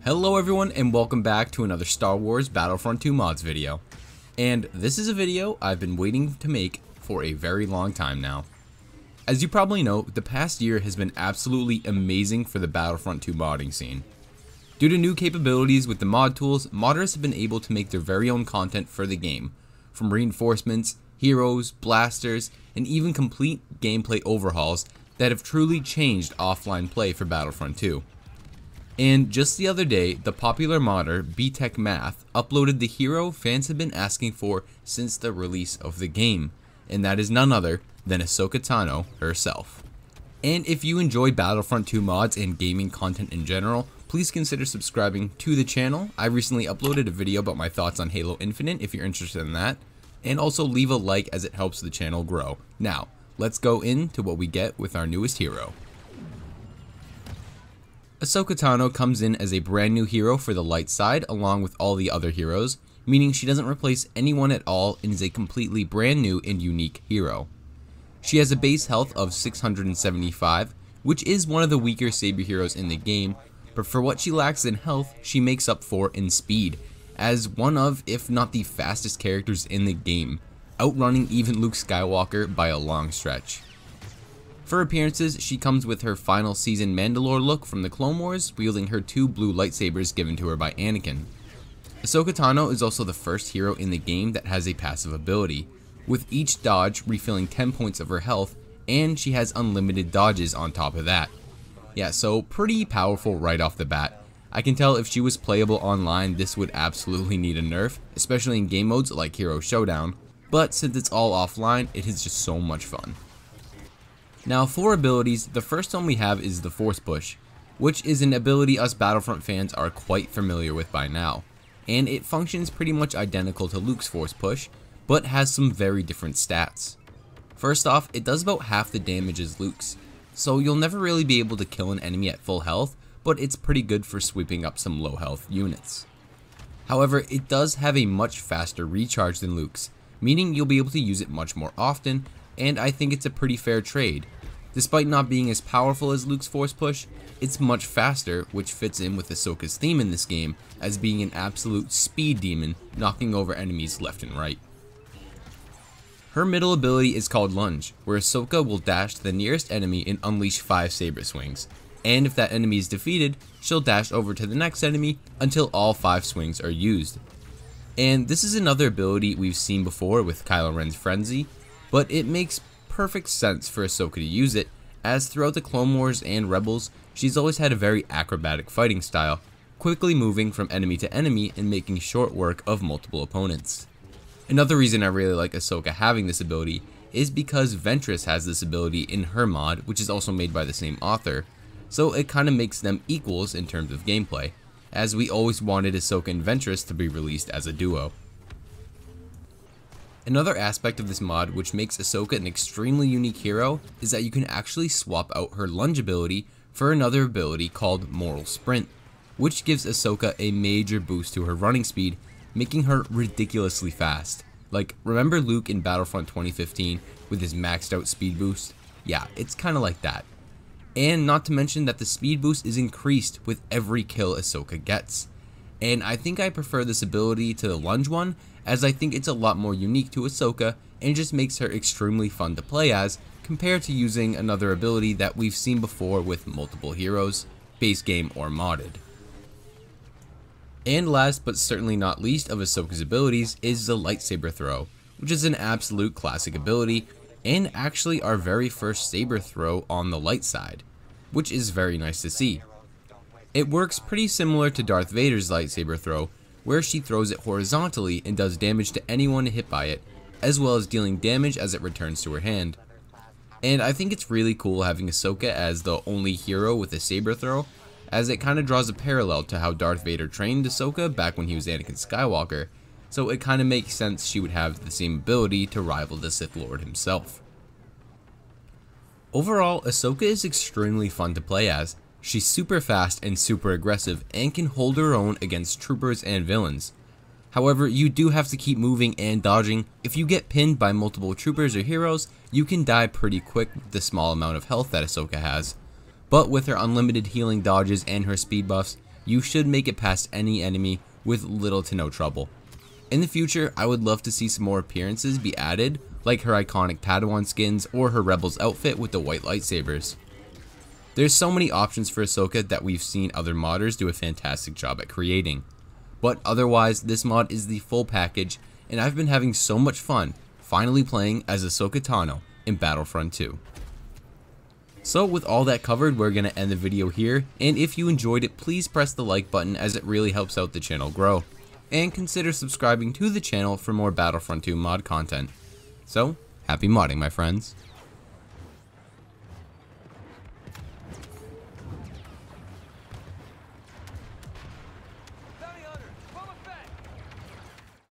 Hello everyone and welcome back to another Star Wars Battlefront 2 mods video. And this is a video I've been waiting to make for a very long time now. As you probably know, the past year has been absolutely amazing for the Battlefront 2 modding scene. Due to new capabilities with the mod tools, modders have been able to make their very own content for the game, from reinforcements, heroes, blasters, and even complete gameplay overhauls that have truly changed offline play for Battlefront 2. And just the other day, the popular modder BTech Math uploaded the hero fans have been asking for since the release of the game, and that is none other than Ahsoka Tano herself. And if you enjoy Battlefront 2 mods and gaming content in general, please consider subscribing to the channel. I recently uploaded a video about my thoughts on Halo Infinite if you're interested in that, and also leave a like as it helps the channel grow. Now, let's go into what we get with our newest hero. Ahsoka Tano comes in as a brand new hero for the light side along with all the other heroes, meaning she doesn't replace anyone at all and is a completely brand new and unique hero. She has a base health of 675, which is one of the weaker saber heroes in the game, but for what she lacks in health, she makes up for in speed, as one of, if not the fastest characters in the game, outrunning even Luke Skywalker by a long stretch. For appearances, she comes with her final season Mandalore look from the Clone Wars, wielding her two blue lightsabers given to her by Anakin. Ahsoka Tano is also the first hero in the game that has a passive ability, with each dodge refilling 10 points of her health, and she has unlimited dodges on top of that. Yeah, so pretty powerful right off the bat. I can tell if she was playable online, this would absolutely need a nerf, especially in game modes like Hero Showdown, but since it's all offline, it is just so much fun. Now for abilities, the first one we have is the Force Push, which is an ability us Battlefront fans are quite familiar with by now, and it functions pretty much identical to Luke's Force Push, but has some very different stats. First off, it does about half the damage as Luke's, so you'll never really be able to kill an enemy at full health, but it's pretty good for sweeping up some low health units. However, it does have a much faster recharge than Luke's, meaning you'll be able to use it much more often, and I think it's a pretty fair trade. Despite not being as powerful as Luke's Force Push, it's much faster, which fits in with Ahsoka's theme in this game as being an absolute speed demon, knocking over enemies left and right. Her middle ability is called Lunge, where Ahsoka will dash to the nearest enemy and unleash 5 saber swings, and if that enemy is defeated, she'll dash over to the next enemy until all 5 swings are used. And this is another ability we've seen before with Kylo Ren's Frenzy, but it makes perfect sense for Ahsoka to use it, as throughout the Clone Wars and Rebels, she's always had a very acrobatic fighting style, quickly moving from enemy to enemy and making short work of multiple opponents. Another reason I really like Ahsoka having this ability is because Ventress has this ability in her mod, which is also made by the same author, so it kinda makes them equals in terms of gameplay, as we always wanted Ahsoka and Ventress to be released as a duo. Another aspect of this mod which makes Ahsoka an extremely unique hero is that you can actually swap out her Lunge ability for another ability called Moral Sprint, which gives Ahsoka a major boost to her running speed, making her ridiculously fast. Like, remember Luke in Battlefront 2015 with his maxed out speed boost? Yeah, it's kinda like that. And not to mention that the speed boost is increased with every kill Ahsoka gets. And I think I prefer this ability to the Lunge one, as I think it's a lot more unique to Ahsoka and just makes her extremely fun to play as, compared to using another ability that we've seen before with multiple heroes, base game or modded. And last but certainly not least of Ahsoka's abilities is the Lightsaber Throw, which is an absolute classic ability, and actually our very first saber throw on the light side, which is very nice to see. It works pretty similar to Darth Vader's Lightsaber Throw, where she throws it horizontally and does damage to anyone hit by it, as well as dealing damage as it returns to her hand. And I think it's really cool having Ahsoka as the only hero with a saber throw, as it kinda draws a parallel to how Darth Vader trained Ahsoka back when he was Anakin Skywalker, so it kinda makes sense she would have the same ability to rival the Sith Lord himself. Overall, Ahsoka is extremely fun to play as. She's super fast and super aggressive and can hold her own against troopers and villains. However, you do have to keep moving and dodging. If you get pinned by multiple troopers or heroes, you can die pretty quick with the small amount of health that Ahsoka has. But with her unlimited healing dodges and her speed buffs, you should make it past any enemy with little to no trouble. In the future, I would love to see some more appearances be added, like her iconic Padawan skins or her Rebels outfit with the white lightsabers. There's so many options for Ahsoka that we've seen other modders do a fantastic job at creating. But otherwise, this mod is the full package, and I've been having so much fun finally playing as Ahsoka Tano in Battlefront 2. So with all that covered, we're going to end the video here, and if you enjoyed it, please press the like button as it really helps out the channel grow. And consider subscribing to the channel for more Battlefront 2 mod content. So, happy modding, my friends.